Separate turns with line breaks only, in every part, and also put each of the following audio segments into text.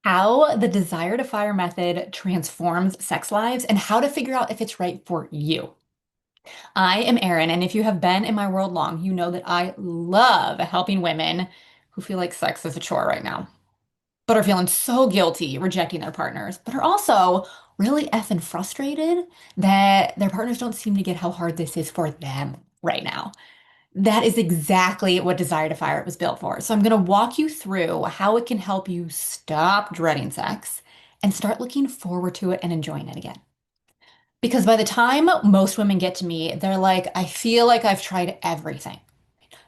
How the desire to fire method transforms sex lives and how to figure out if it's right for you. I am Erin, and if you have been in my world long, you know that I love helping women who feel like sex is a chore right now, but are feeling so guilty rejecting their partners, but are also really effing frustrated that their partners don't seem to get how hard this is for them right now. That is exactly what Desire to Fire was built for. So I'm going to walk you through how it can help you stop dreading sex and start looking forward to it and enjoying it again. Because by the time most women get to me, they're like, I feel like I've tried everything.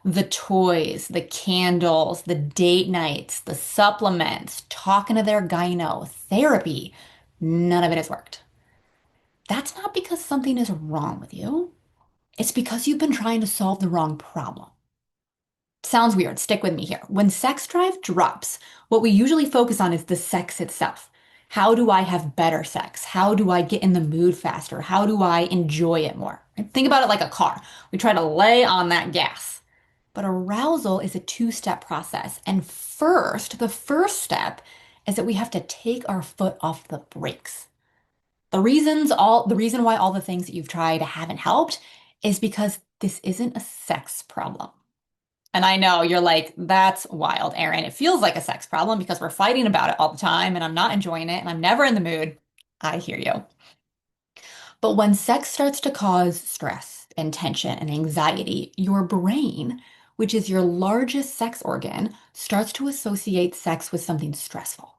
The toys, the candles, the date nights, the supplements, talking to their gyno, therapy. None of it has worked. That's not because something is wrong with you. It's because you've been trying to solve the wrong problem. Sounds weird. Stick with me here. When sex drive drops, what we usually focus on is the sex itself. How do I have better sex? How do I get in the mood faster? How do I enjoy it more? Right? Think about it like a car. We try to lay on that gas. But arousal is a two-step process. And the first step is that we have to take our foot off the brakes. The reason why all the things that you've tried haven't helped is because this isn't a sex problem. And I know you're like, that's wild, Erin. It feels like a sex problem because we're fighting about it all the time and I'm not enjoying it and I'm never in the mood. I hear you. But when sex starts to cause stress and tension and anxiety, your brain, which is your largest sex organ, starts to associate sex with something stressful.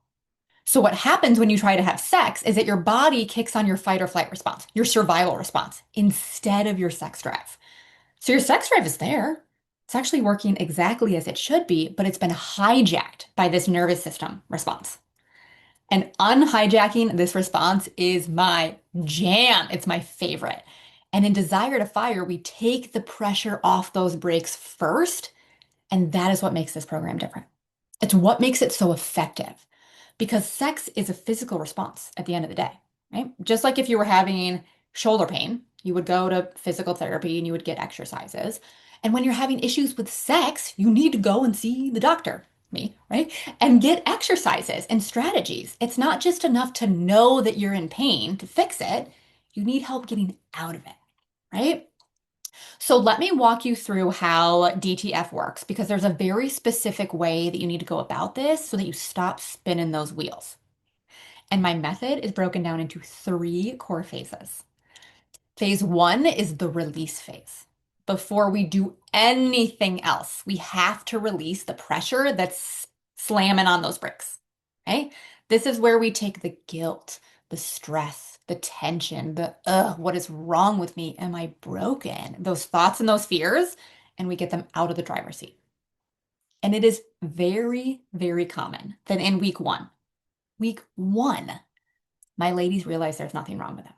So what happens when you try to have sex is that your body kicks on your fight or flight response, your survival response, instead of your sex drive. So your sex drive is there. It's actually working exactly as it should be, but it's been hijacked by this nervous system response. And unhijacking this response is my jam. It's my favorite. And in Desire to Fire, we take the pressure off those brakes first. And that is what makes this program different. It's what makes it so effective because sex is a physical response at the end of the day, right? Just like if you were having shoulder pain, you would go to physical therapy and you would get exercises. And when you're having issues with sex, you need to go and see the doctor, me, right? And get exercises and strategies. It's not just enough to know that you're in pain to fix it. You need help getting out of it, right? So let me walk you through how DTF works because there's a very specific way that you need to go about this so that you stop spinning those wheels. And my method is broken down into three core phases. Phase one is the release phase. Before we do anything else, we have to release the pressure that's slamming on those bricks. Okay? This is where we take the guilt, the stress, the tension, what is wrong with me? Am I broken? Those thoughts and those fears, and we get them out of the driver's seat. And it is very, very common that in week one, my ladies realize there's nothing wrong with them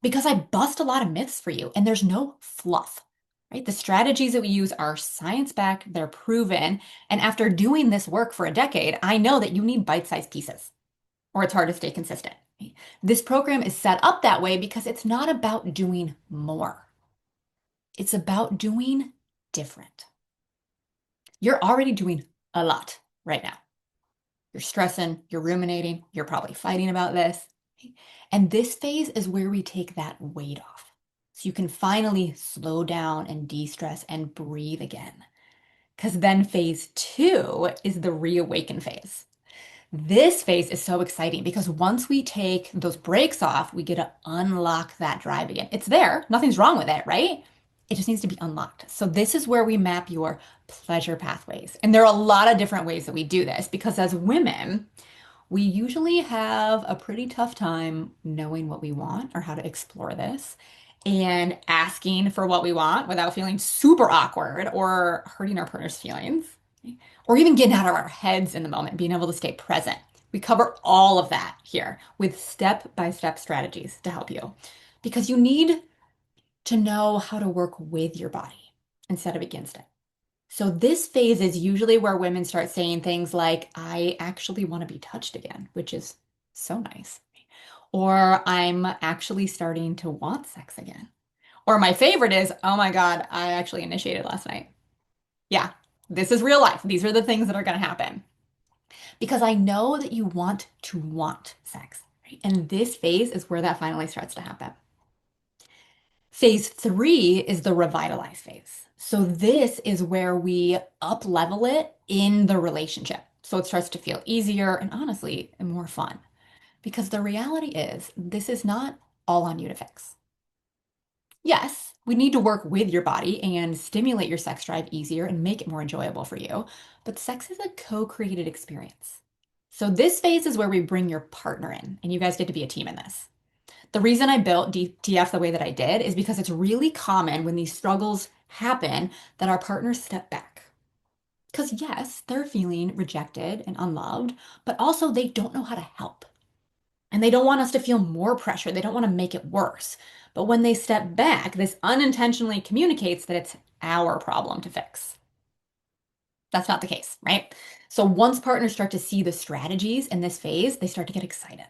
because I bust a lot of myths for you and there's no fluff, right? The strategies that we use are science-backed, they're proven. And after doing this work for a decade, I know that you need bite-sized pieces or it's hard to stay consistent. This program is set up that way because it's not about doing more. It's about doing different. You're already doing a lot right now. You're stressing, you're ruminating, you're probably fighting about this. And this phase is where we take that weight off. So you can finally slow down and de-stress and breathe again. Because then phase two is the reawaken phase. This phase is so exciting because once we take those brakes off, we get to unlock that drive again. It's there, nothing's wrong with it, right? It just needs to be unlocked. So this is where we map your pleasure pathways. And there are a lot of different ways that we do this because as women, we usually have a pretty tough time knowing what we want or how to explore this and asking for what we want without feeling super awkward or hurting our partner's feelings, or even getting out of our heads in the moment, being able to stay present. We cover all of that here with step-by-step strategies to help you because you need to know how to work with your body instead of against it. So this phase is usually where women start saying things like, I actually want to be touched again, which is so nice. Or I'm actually starting to want sex again. Or my favorite is, oh my God, I actually initiated last night. Yeah, this is real life. These are the things that are going to happen. because I know that you want sex, right? And this phase is where that finally starts to happen. Phase three is the revitalize phase. So this is where we up level it in the relationship. So it starts to feel easier and honestly more fun. Because the reality is, this is not all on you to fix. Yes, we need to work with your body and stimulate your sex drive easier and make it more enjoyable for you. But sex is a co-created experience. So this phase is where we bring your partner in, and you guys get to be a team in this. The reason I built DTF the way that I did is because it's really common when these struggles happen that our partners step back. Because yes, they're feeling rejected and unloved, but also they don't know how to help. And they don't want us to feel more pressure. They don't want to make it worse. But when they step back, this unintentionally communicates that it's our problem to fix. That's not the case, right? So once partners start to see the strategies in this phase, they start to get excited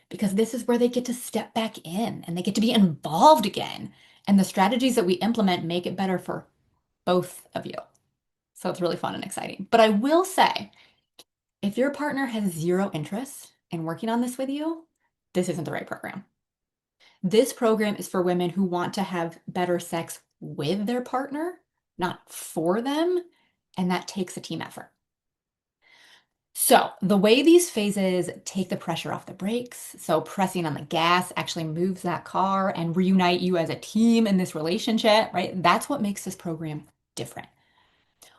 because this is where they get to step back in and they get to be involved again. And the strategies that we implement make it better for both of you. So it's really fun and exciting. But I will say, if your partner has zero interest in working on this with you, this isn't the right program. This program is for women who want to have better sex with their partner, not for them, and that takes a team effort. So, the way these phases take the pressure off the brakes, so pressing on the gas actually moves that car and reunite you as a team in this relationship, right? That's what makes this program different.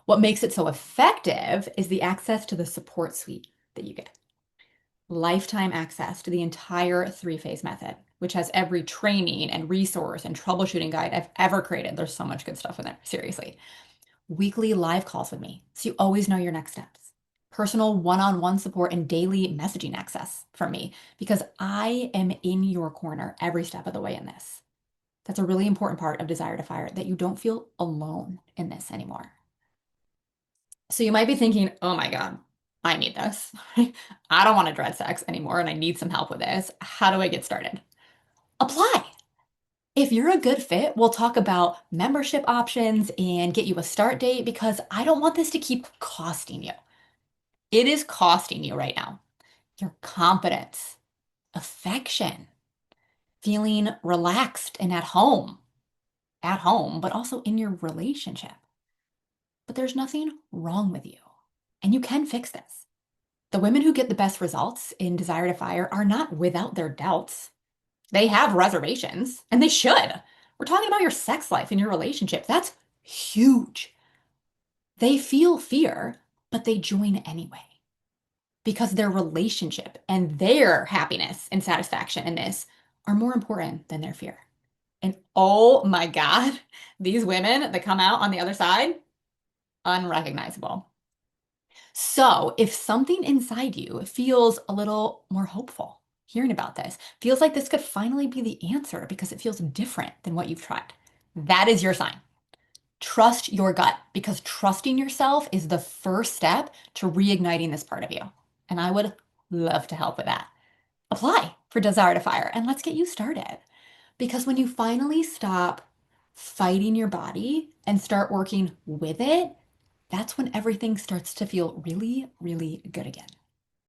What makes it so effective is the access to the support suite that you get. Lifetime access to the entire three-phase method, which has every training and resource and troubleshooting guide I've ever created. There's so much good stuff in there, seriously. Weekly live calls with me, so you always know your next steps. Personal one-on-one support and daily messaging access from me because I am in your corner every step of the way in this. That's a really important part of Desire to Fire, that you don't feel alone in this anymore. So you might be thinking, oh my God, I need this. I don't want to dread sex anymore and I need some help with this. How do I get started? Apply. If you're a good fit, we'll talk about membership options and get you a start date because I don't want this to keep costing you. It is costing you right now. Your confidence, affection, feeling relaxed and at home, but also in your relationship. But there's nothing wrong with you, and you can fix this. The women who get the best results in Desire to Fire are not without their doubts. They have reservations, and they should. We're talking about your sex life and your relationship. That's huge. They feel fear, but they join anyway because their relationship and their happiness and satisfaction in this are more important than their fear. And oh my God, these women that come out on the other side, unrecognizable. So, if something inside you feels a little more hopeful, hearing about this feels like this could finally be the answer because it feels different than what you've tried. That is your sign. Trust your gut because trusting yourself is the first step to reigniting this part of you. And I would love to help with that. Apply for Desire to Fire and let's get you started. Because when you finally stop fighting your body and start working with it, that's when everything starts to feel really, really good again.